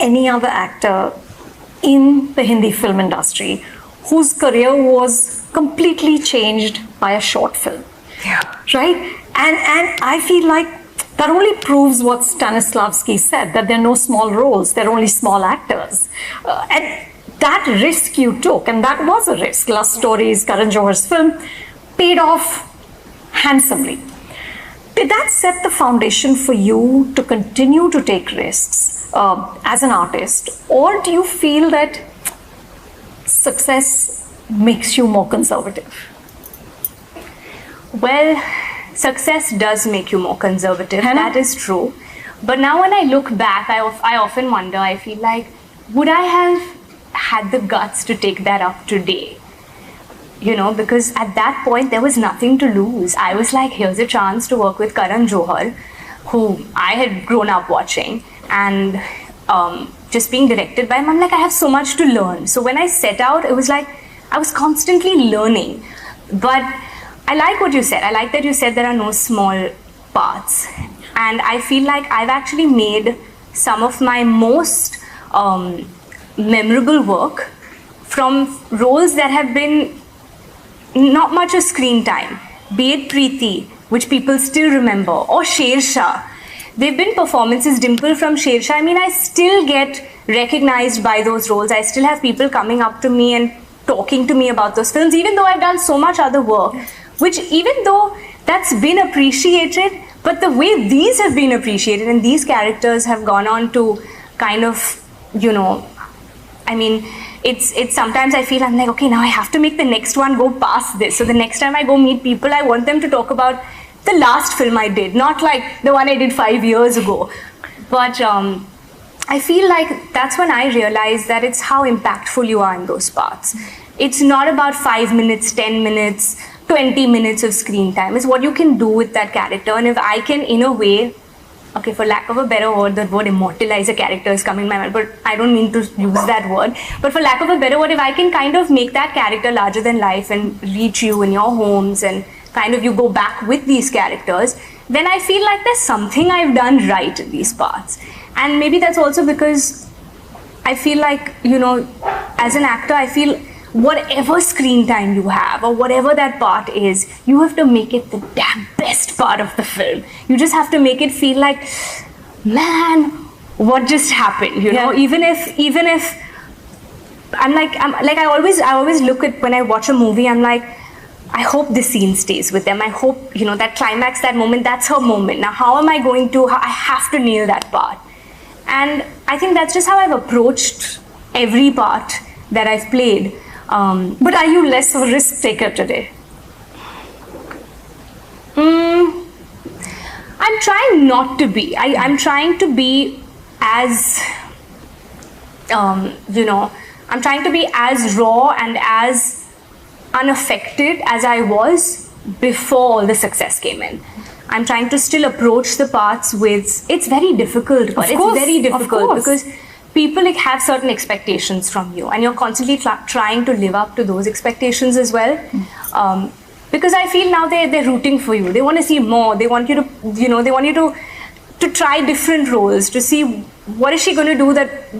any other actor in the Hindi film industry whose career was completely changed by a short film. Yeah. Right? And I feel like that only proves what Stanislavski said, that there are no small roles, there are only small actors. And that risk you took, and that was a risk, Lust Stories, Karan Johar's film, paid off handsomely. Did that set the foundation for you to continue to take risks as an artist? Or do you feel that success makes you more conservative? Well, success does make you more conservative. That is true. But now when I look back, I often wonder, I feel like, would I have had the guts to take that up today? You know, because at that point there was nothing to lose. I was like, here's a chance to work with Karan Johar, who I had grown up watching, and just being directed by him. I'm like, I have so much to learn. So when I set out, it was like I was constantly learning. But I like what you said. I like that you said there are no small parts. And I feel like I've actually made some of my most memorable work from roles that have been not much of screen time, be it Preeti, which people still remember, or Sher Shah. They've been performances. Dimple from Sher Shah, I mean, I still get recognized by those roles. I still have people coming up to me and talking to me about those films, even though I've done so much other work, which even though that's been appreciated, but the way these have been appreciated and these characters have gone on to kind of, you know, I mean, it's sometimes I feel I'm like, okay, now I have to make the next one go past this. So the next time I go meet people, I want them to talk about the last film I did, not like the one I did 5 years ago. But I feel like that's when I realized that it's how impactful you are in those parts. It's not about 5 minutes, 10 minutes, 20 minutes of screen time. It's what you can do with that character. And if I can, in a way, okay, for lack of a better word, the word immortalize a character is coming in my mind, but I don't mean to use that word. But for lack of a better word, if I can kind of make that character larger than life and reach you in your homes and kind of you go back with these characters, then I feel like there's something I've done right in these parts. And maybe that's also because I feel like, you know, as an actor, I feel whatever screen time you have or whatever that part is, you have to make it the damn best part of the film. You just have to make it feel like, man, what just happened? You know, even if I always look at when I watch a movie, I'm like, I hope this scene stays with them. I hope, you know, that climax, that moment, that's her moment. Now, how am I going to? I have to nail that part. And I think that's just how I've approached every part that I've played. But are you less of a risk taker today? I'm trying not to be. I'm trying to be as, you know, I'm trying to be as raw and as unaffected as I was before all the success came in. I'm trying to still approach the parts with, it's very difficult, but it's very difficult because people have certain expectations from you and you're constantly trying to live up to those expectations as well. Because I feel now they're rooting for you. They want to see more. They want you to, you know, they want you to try different roles, to see what is she going to do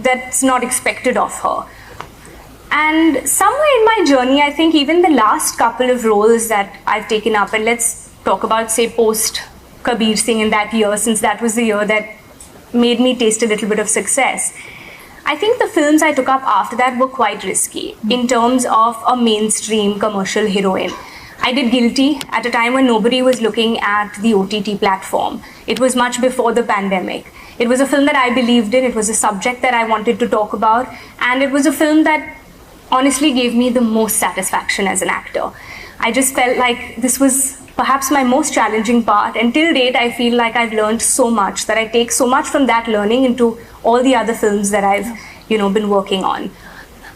that's not expected of her. And somewhere in my journey, I think even the last couple of roles that I've taken up, and let's talk about, say, post Kabir Singh in that year, since that was the year that made me taste a little bit of success. I think the films I took up after that were quite risky in terms of a mainstream commercial heroine. I did Guilty at a time when nobody was looking at the OTT platform. It was much before the pandemic. It was a film that I believed in. It was a subject that I wanted to talk about. And it was a film that honestly gave me the most satisfaction as an actor. I just felt like this was perhaps my most challenging part, and till date I feel like I've learned so much, that I take so much from that learning into all the other films that I've, you know, been working on.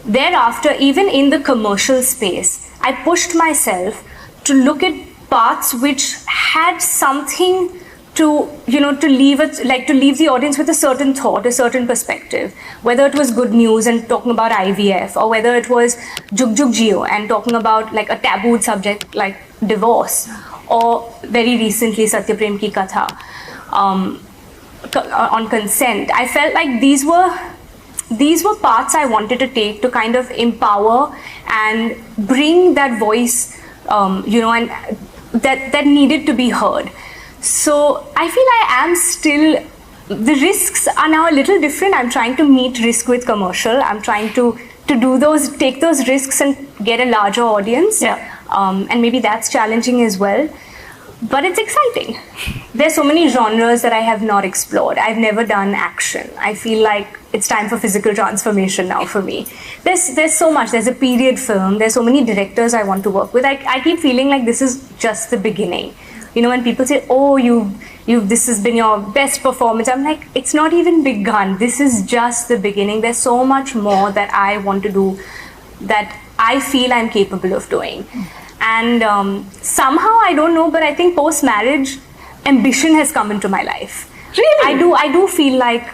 Thereafter, even in the commercial space, I pushed myself to look at parts which had something to, you know, to leave it, like to leave the audience with a certain thought, a certain perspective. Whether it was good news and talking about IVF, or whether it was Jug Jug Jio and talking about like a tabooed subject like divorce, or very recently Satya Prem Ki Katha on consent. I felt like these were these were paths I wanted to take to kind of empower and bring that voice, and that needed to be heard. So I feel I am still, the risks are now a little different. I'm trying to meet risk with commercial. I'm trying to take those risks and get a larger audience. And maybe that's challenging as well. But it's exciting. There's so many genres that I have not explored. I've never done action. I feel like it's time for physical transformation now for me. There's so much. There's a period film. There's so many directors I want to work with. I keep feeling like this is just the beginning. When people say, oh, this has been your best performance, I'm like, it's not even begun. This is just the beginning. There's so much more that I want to do, that I feel I'm capable of doing. And somehow, I don't know, but I think post-marriage, ambition has come into my life. Really? I do feel like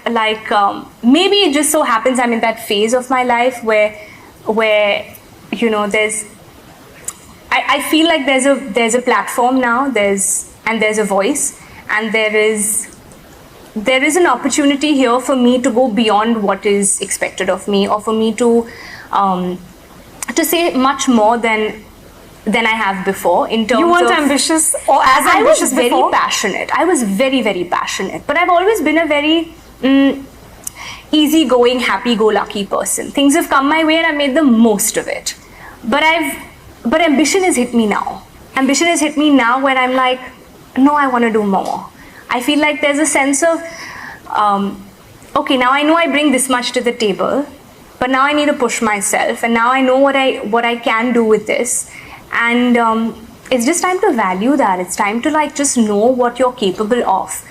maybe it just so happens I'm in that phase of my life where there's, I feel like there's a platform now, there's a voice, and there is an opportunity here for me to go beyond what is expected of me, or for me to say much more than I have before. In terms, you weren't ambitious or as ambitious before? I was very passionate. I was very, very passionate. But I've always been a very easygoing, happy-go-lucky person. Things have come my way and I've made the most of it. But ambition has hit me now. Ambition has hit me now where I'm like, no, I want to do more. I feel like there's a sense of, okay, now I know I bring this much to the table, but now I need to push myself, and now I know what I can do with this. And it's just time to value that. It's time to just know what you're capable of.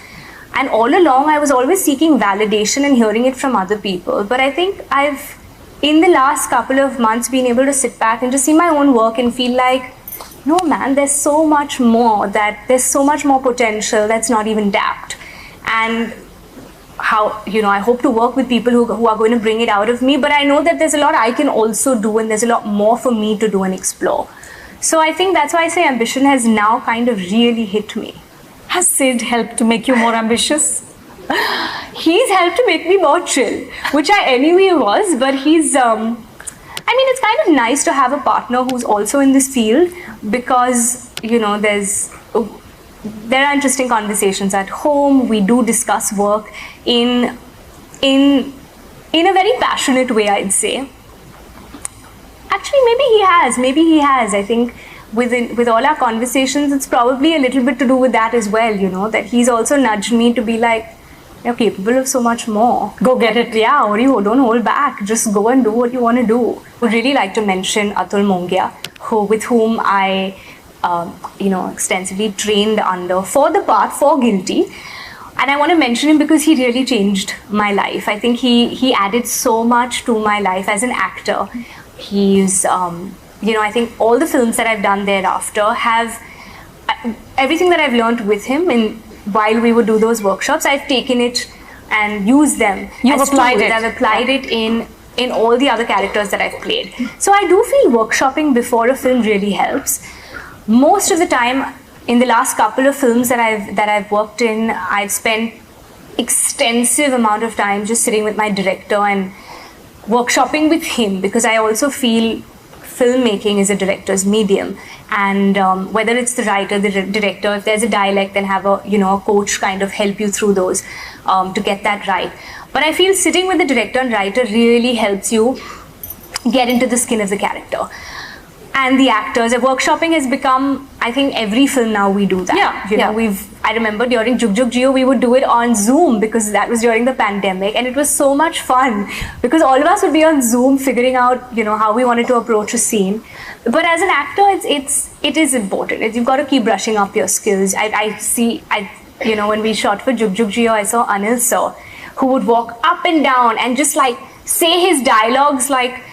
And all along, I was always seeking validation and hearing it from other people. But I think I've, in the last couple of months, been able to sit back and just see my own work and feel like, no man, there's so much more, there's so much more potential that's not even tapped. And how, I hope to work with people who are going to bring it out of me. But I know that there's a lot I can also do, and there's a lot more for me to do and explore. So I think that's why I say ambition has now kind of really hit me. Has Sid helped to make you more ambitious? He's helped to make me more chill, which I anyway was, but he's, it's kind of nice to have a partner who's also in this field, because, there are interesting conversations at home. We do discuss work in a very passionate way, I'd say. Actually, maybe he has. I think with all our conversations, it's probably a little bit to do with that as well, that he's also nudged me to be like, you're capable of so much more. Go get it. Yeah, or you don't hold back. Just go and do what you want to do. Would really like to mention Atul Mongia, with whom I, extensively trained under for the part for Guilty. And I want to mention him because he really changed my life. I think he added so much to my life as an actor. He's, I think all the films that I've done thereafter have everything that I've learned with him while we would do those workshops. I've taken it and used them. You've applied it. I've applied it in all the other characters that I've played. So I do feel workshopping before a film really helps. Most of the time, in the last couple of films that I've worked in, I've spent extensive amount of time just sitting with my director and workshopping with him, because I also feel filmmaking is a director's medium, and whether it's the writer, the director, if there's a dialect, then have a coach kind of help you through those to get that right. But I feel sitting with the director and writer really helps you get into the skin of the character. And the actors, workshopping has become, I think every film now we do that. I remember during Jug Jug Jio, we would do it on Zoom, because that was during the pandemic, and it was so much fun because all of us would be on Zoom figuring out, how we wanted to approach a scene. But as an actor, it is important. You've got to keep brushing up your skills. When we shot for Jug Jug Jio, I saw Anil sir, who would walk up and down and just say his dialogues like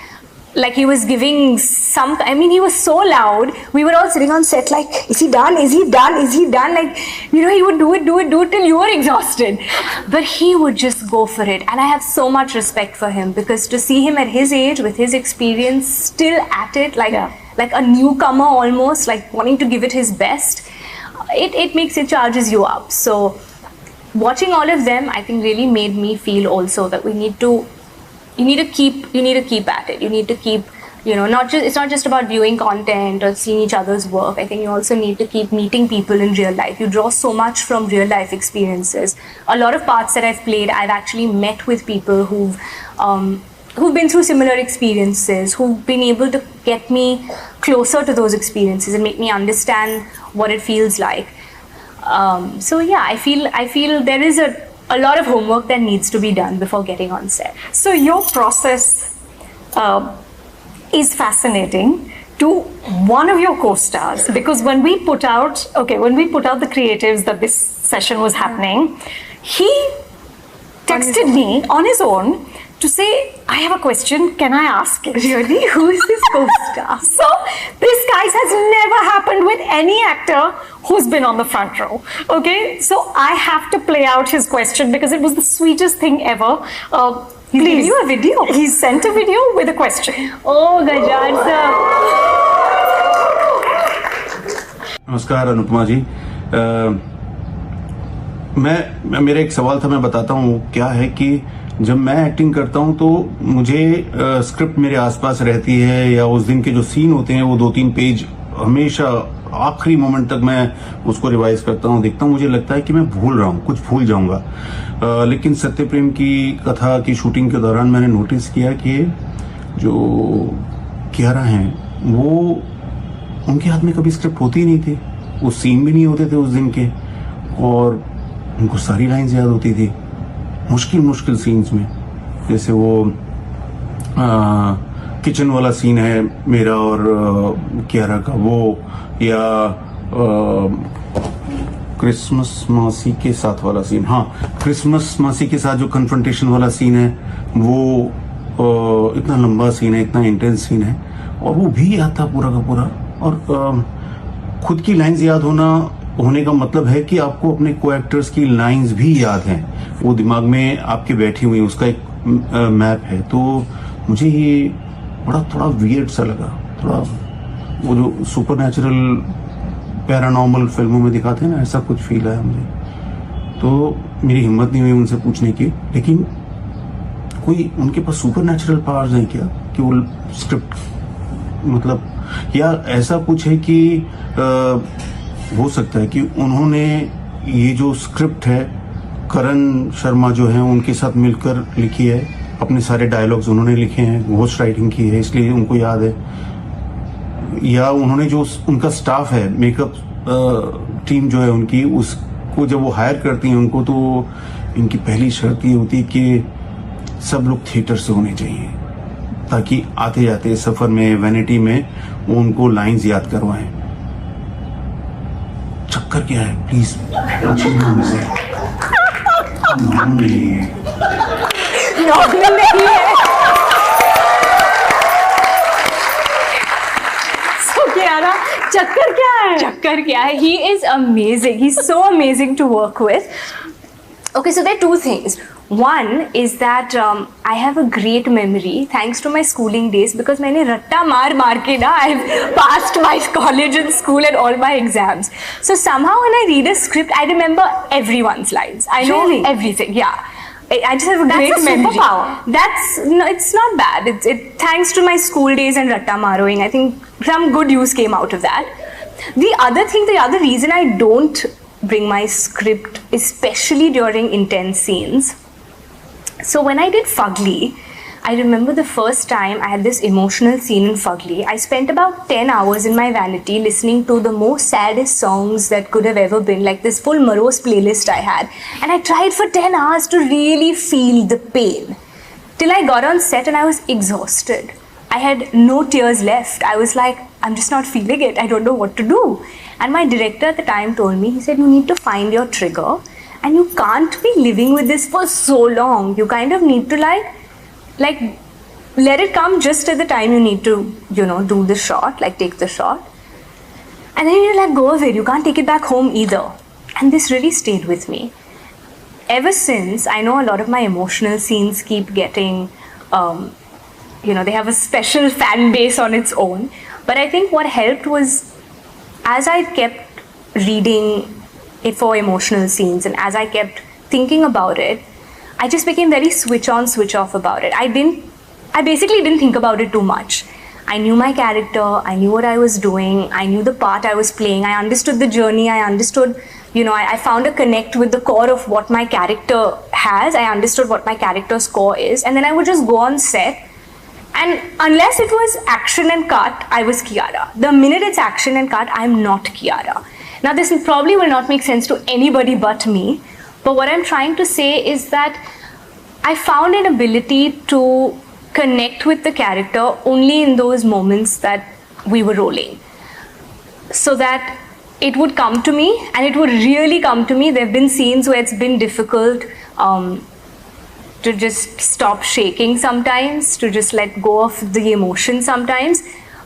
he was giving some, he was so loud. We were all sitting on set like, is he done? Is he done? Is he done? He would do it till you were exhausted. But he would just go for it. And I have so much respect for him, because to see him at his age, with his experience, still at it, like a newcomer almost, wanting to give it his best, it charges you up. So watching all of them, I think really made me feel also that we need to you need to keep at it. You need to keep, it's not just about viewing content or seeing each other's work. I think you also need to keep meeting people in real life. You draw so much from real life experiences. A lot of parts that I've played, I've actually met with people who've been through similar experiences, who've been able to get me closer to those experiences and make me understand what it feels like. So yeah, I feel there is a lot of homework that needs to be done before getting on set. So your process is fascinating to one of your co-stars, because when we put out the creatives that this session was happening, he texted me on his own to say, I have a question, can I ask it? Really? Who is this co-star? So this, guys, has never happened with any actor who's been on the front row. Okay, so I have to play out his question because it was the sweetest thing ever. He's giving you a video? He sent a video with a question. Oh, Gajraj sir. नमस्कार अनुपमा जी, मेरा एक सवाल था, मैं बताता हूँ क्या है कि जब मैं एक्टिंग करता हूँ तो मुझे स्क्रिप्ट मेरे आसपास रहती है, या उस दिन के जो सीन होते हैं वो 2-3 पेज हमेशा आखिरी मोमेंट तक मैं उसको रिवाइज करता हूँ, देखता हूँ, मुझे लगता है कि मैं भूल रहा हूँ, कुछ भूल जाऊंगा। लेकिन सत्य प्रेम की कथा की शूटिंग के दौरान मैंने नोटिस किया कि जो कियारा हैं वो, उनके हाथ में कभी स्क्रिप्ट होती ही नहीं थी, वो सीन भी नहीं होते थे उस दिन के, और उनको सारी लाइंस याद होती थी मुश्किल सीन्स में। जैसे वो किचन वाला सीन है मेरा और कियारा का, वो या क्रिसमस मासी के साथ वाला सीन, हाँ क्रिसमस मासी के साथ जो कन्फ्रंटेशन वाला सीन है वो इतना लंबा सीन है, इतना इंटेंस सीन है, और वो भी याद था पूरा का पूरा। और खुद की लाइंस याद होने का मतलब है कि आपको अपने को एक्टर्स की लाइंस भी याद हैं, वो दिमाग में आपके बैठी हुई, उसका एक मैप है। तो मुझे ये थोड़ा वियर्ड सा लगा, थोड़ा वो जो सुपरनैचुरल पैरानॉर्मल फिल्मों में दिखाते हैं ना, ऐसा कुछ फील आया मुझे। तो मेरी हिम्मत नहीं हुई उनसे पूछने की, लेकिन कोई उनके पास सुपरनैचुरल पावर्स हैं क्या कि वो स्क्रिप्ट, मतलब, या ऐसा कुछ है कि हो सकता है कि उन्होंने ये जो स्क्रिप्ट है करण शर्मा जो है उनके साथ मिलकर लिखी है, अपने सारे डायलॉग्स उन्होंने लिखे हैं, घोस्ट राइटिंग की है, इसलिए उनको याद है, या उन्होंने जो उनका स्टाफ है, मेकअप टीम जो है उनकी, उसको जब वो हायर करती हैं उनको, तो इनकी पहली शर्त ये होती है कि सब लोग थिएटर से होने चाहिए, ताकि आते जाते सफर में, वैनिटी में वो उनको लाइंस याद करवाएं। चक्कर क्या है, प्लीज पूछिए मुझसे। नॉर्मल नहीं है। So Kiara, चक्कर क्या है? Chakkar kya hai? He is amazing. He's so amazing to work with. Okay, so there are two things. One is that I have a great memory thanks to my schooling days, because मैंने रट्टा मार के ना I've passed my college and school and all my exams. So somehow when I read a script, I remember everyone's lines. I know Really? everything. Yeah. I just have a great That's a memory. superpower. No, it's not bad. It thanks to my school days and ratta maroing, I think some good use came out of that. The other reason I don't bring my script, especially during intense scenes. So when I did Fugly, I remember the first time I had this emotional scene in Fugly. I spent about 10 hours in my vanity listening to the most saddest songs that could have ever been, like this full morose playlist I had. And I tried for 10 hours to really feel the pain. Till I got on set and I was exhausted. I had no tears left. I was like, I'm just not feeling it. I don't know what to do. And my director at the time told me, he said, you need to find your trigger. And you can't be living with this for so long. You kind of need to like let it come just at the time you need to, do the shot, like take the shot. And then you let go of it. You can't take it back home either. And this really stayed with me. Ever since, I know a lot of my emotional scenes keep getting, they have a special fan base on its own. But I think what helped was, as I kept reading it for emotional scenes and as I kept thinking about it, I just became very switch on, switch off about it. I basically didn't think about it too much. I knew my character, I knew what I was doing, I knew the part I was playing, I understood the journey, I understood, I found a connect with the core of what my character has, I understood what my character's core is, and then I would just go on set, and unless it was action and cut, I was Kiara. The minute it's action and cut, I'm not Kiara. Now this probably will not make sense to anybody but me, but what I'm trying to say is that I found an ability to connect with the character only in those moments that we were rolling, so that it would come to me, and it would really come to me. There have been scenes where it's been difficult to just stop shaking sometimes, to just let go of the emotion sometimes,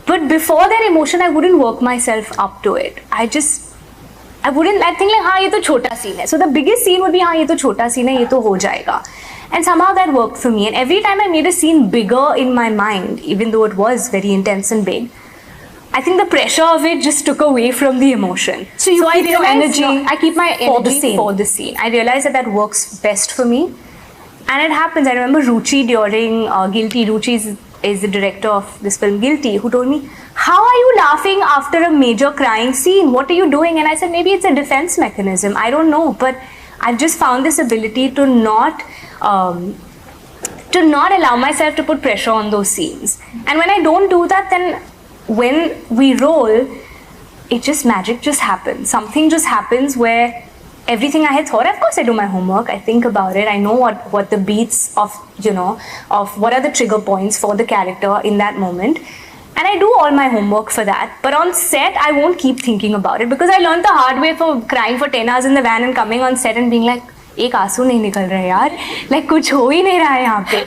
but before that emotion I wouldn't work myself up to it. I think like, हाँ ये तो छोटा scene है. So the biggest scene would be, हाँ ये तो छोटा scene है, ये तो हो जाएगा. And somehow that worked for me. And every time I made a scene bigger in my mind, even though it was very intense and big, I think the pressure of it just took away from the emotion. So you keep your energy I keep my for the energy scene. for the scene. I realized that works best for me. And it happens. I remember Ruchi during Guilty. Ruchi is the director of this film Guilty, who told me, how are you laughing after a major crying scene? What are you doing? And I said, maybe it's a defense mechanism. I don't know. But I've just found this ability to not allow myself to put pressure on those scenes. And when I don't do that, then when we roll, magic just happens. Something just happens where everything I had thought, of course I do my homework, I think about it, I know what the beats of what are the trigger points for the character in that moment. And I do all my homework for that. But on set, I won't keep thinking about it, because I learned the hard way for crying for 10 hours in the van and coming on set and being like, एक आंसू नहीं निकल रहा है यार, like कुछ हो ही नहीं रहा है यहाँ पे.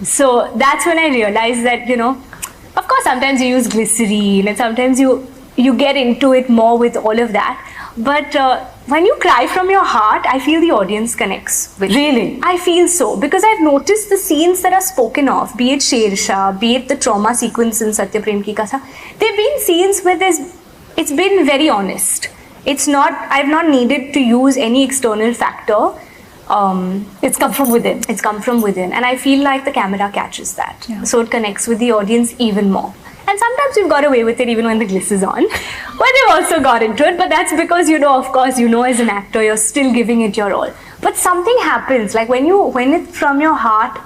So that's when I realized that, of course sometimes you use glycerine and sometimes you get into it more with all of that. But when you cry from your heart, I feel the audience connects with Really? it. I feel so, because I've noticed the scenes that are spoken of, be it Sher, be it the trauma sequence in Satya Prem Ki Katha, they've been scenes where it's been very honest. I've not needed to use any external factor. It's come from within. It's come from within, and I feel like the camera catches that. Yeah. So it connects with the audience even more. And sometimes we've got away with it even when the gliss is on. But they've also got into it. But that's because, of course, as an actor, you're still giving it your all. But something happens, like when it's from your heart,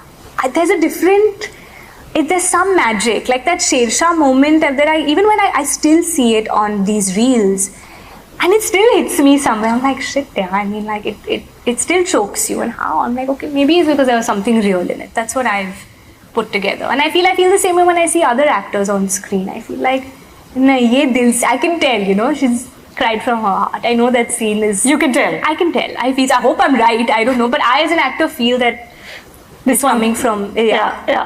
there's some magic. Like that Shersha moment that even when I still see it on these reels, and it still hits me somewhere. I'm like, shit, yeah. I mean, like it still chokes you. And how? I'm like, okay, maybe it's because there was something real in it. That's what I've put together. And I feel the same way when I see other actors on screen. I feel like, I can tell, she's cried from her heart. I know that scene is... You can tell. I can tell. I hope I'm right. I don't know. But I, as an actor, feel that this coming from... Yeah.